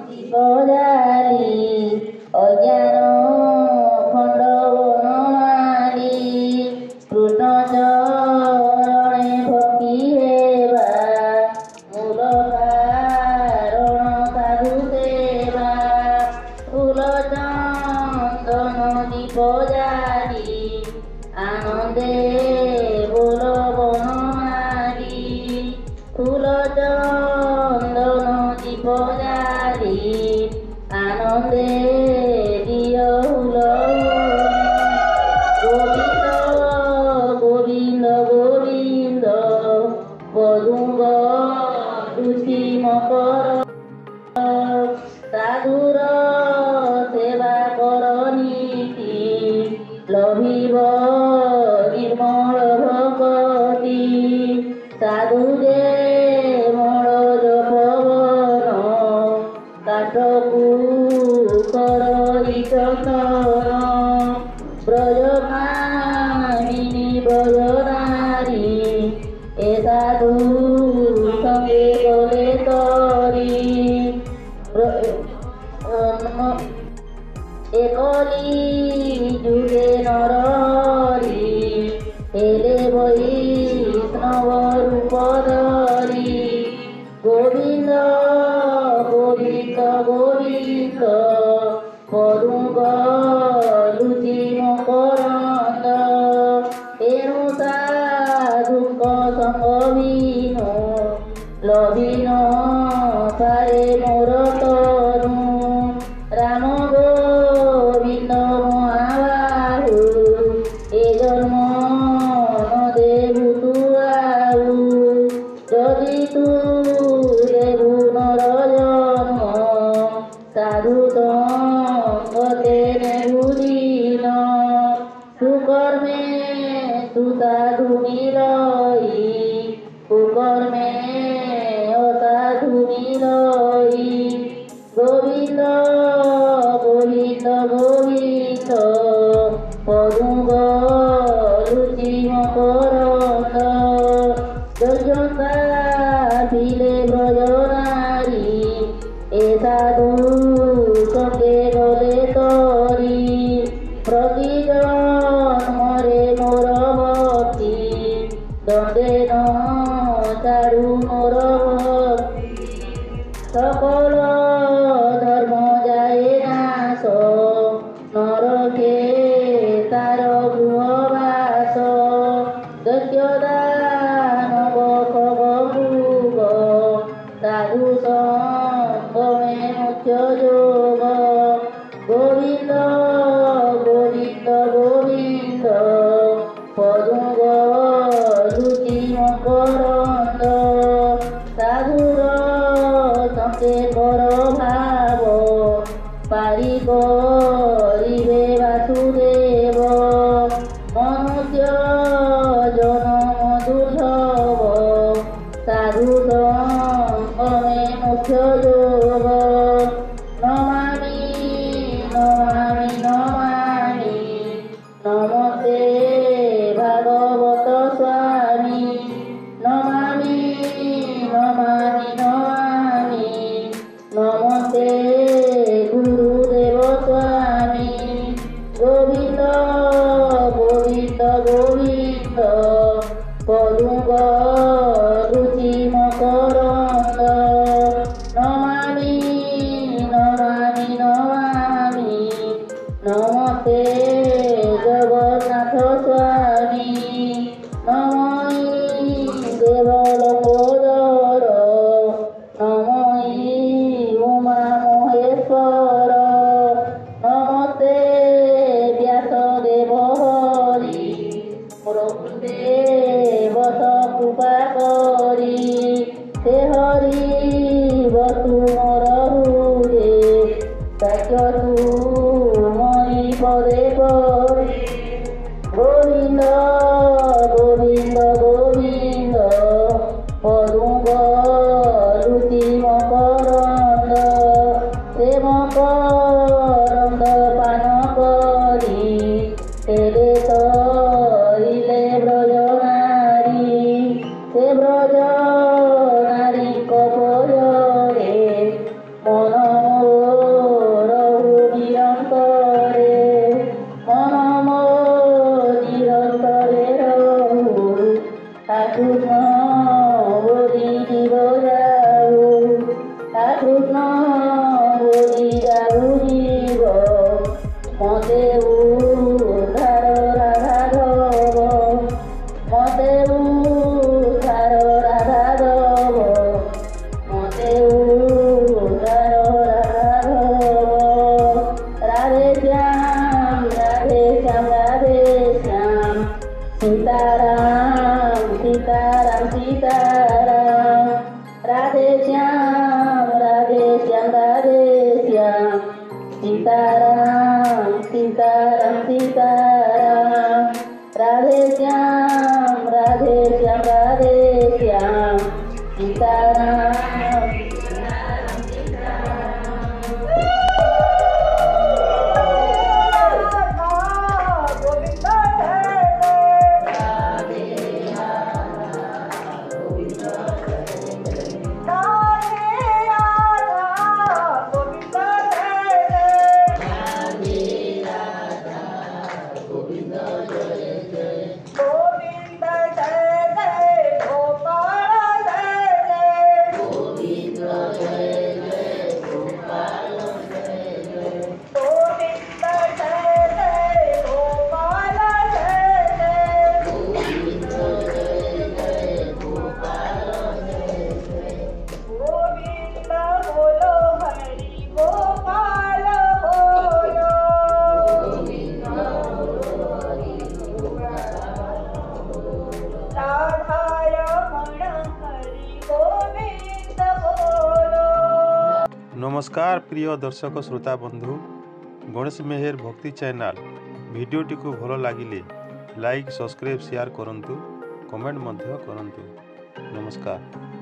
ଦୀପଜାଲି ଅଜ୍ଞାନ ଖଣ୍ଡବନମାଳି କୃଷ୍ଣ ଚରଣେ ଭକ୍ତି ହେବା ମୂଳ କାରଣ ସାଧୁ ସେବା ଫୁଲ ଚନ୍ଦନ ଦୀପଜାଲି ଆନନ୍ଦେ ବୋଲ ବନମାଳି ফুল চন্দন দীপজালি আনন্দে দিয় হুল গোবিন্দ গোবিন্দ গোবিন্দ পদুঙ্গ রুচি মকর সাধুর সেবা কর নীতি লভিব নির্মল ভকতি সাধু যে মূল জপবন কাঠকু কর চন্দন ব্রজমাহিনী ব্রজনারী এ সাধু সঙ্গে গলে তরি একলি যুগে নরহরি হেলে বৈষ্ণব রূপ ধরি গোবিন্দ গোবিন্দ গোবিন্দ পদুঙ্গ লুচি মকরন্দ এনু সাধুঙ্ক সঙ্গ বিনু লভিন পারে মোর তনু রাম গোবিন্দ মহাবাহু এ জন্ম দেবু তু আউ যদি তু দেবু নর জন্ম সাধু সঙ্গতে নেবু দিন সুকর্মে তু সাধু মিলই কুকর্মে অসাধু মিলই গোবিন্দ গোবিন্দ গোবিন্দ পদুঙ্গ লুচি মকরন্দ যজন্তা দিলে ব্রজনারী এ সাধু সঙ্গে গলে তরি প্রতি জন্মরে মোর ভক্তি দণ্ডে ন ছাড়ু মোর ভক্তি সকল ধর্ম যায় নাশ নরকে তার গৃহবাস দৈত্য দানব খগ মৃগ সাধু সঙ্গমে মুখ্য যোগ গোবিন্দ গোবিন্দ গোবিন্দ পদুঙ্গ লুচি মকরন্দ সাধুর সঙ্গে কর ভাব পারি করিবে বাসুদেব মনুষ্য জনম দুর্লভ সাধু সঙ্গমে মুখ্য যোগ নমামি নমামি নমামি নমস্তে ভাগবত স্বামী নমামি নমামি নমামি নমস্তে গুরুদেব স্বামী গোবিন্দ গোবিন্দ গোবিন্দ পদুঙ্গ রুচি মকরন্দ নমামি নমামি নমামি নমস্তে জগন্নাথ স্বামী নমই দেবলোকোদর নমই উমা মহেশ্বর নমস্তে ব্যাসদেব হরি প্রভুদেবত কৃপা করি হে হরি বসু মোর হৃদে তাক্যতু মরি পদে পরে গোবিন্দ গোবিন্দ গোবিন্দ পদুঙ্গ লুচি মকরন্দ সে মকরন্দ পান করি তেরে তরিলে ব্রজনারী সে ব্রজনারী কপরে মন ବୋଲି ଡାକୁଯିବ ମତେ ଉଦ୍ଧାର ରାଧାଧବ ମତେ ଉଦ୍ଧାର ରାଧାଧବ ମତେ ଉଦ୍ଧାର ରାଧାଧବ ରାଧେ ଶ୍ୟାମ ରାଧେ ଶ୍ୟାମ ରାଧେ ଶ୍ୟାମ सीताराम सीताराम सीताराम राधे श्याम राधे श्याम राधे श्याम सीताराम सीताराम सीताराम राधे श्याम राधे श्याम राधे श्याम सीताराम नमस्कार प्रिय दर्शक श्रोता बंधु गणेश मेहर भक्ति चैनल भिडियोटी को भल लगिले लाइक सब्सक्राइब शेयर करंतु कमेंट मध्य करंतु। नमस्कार।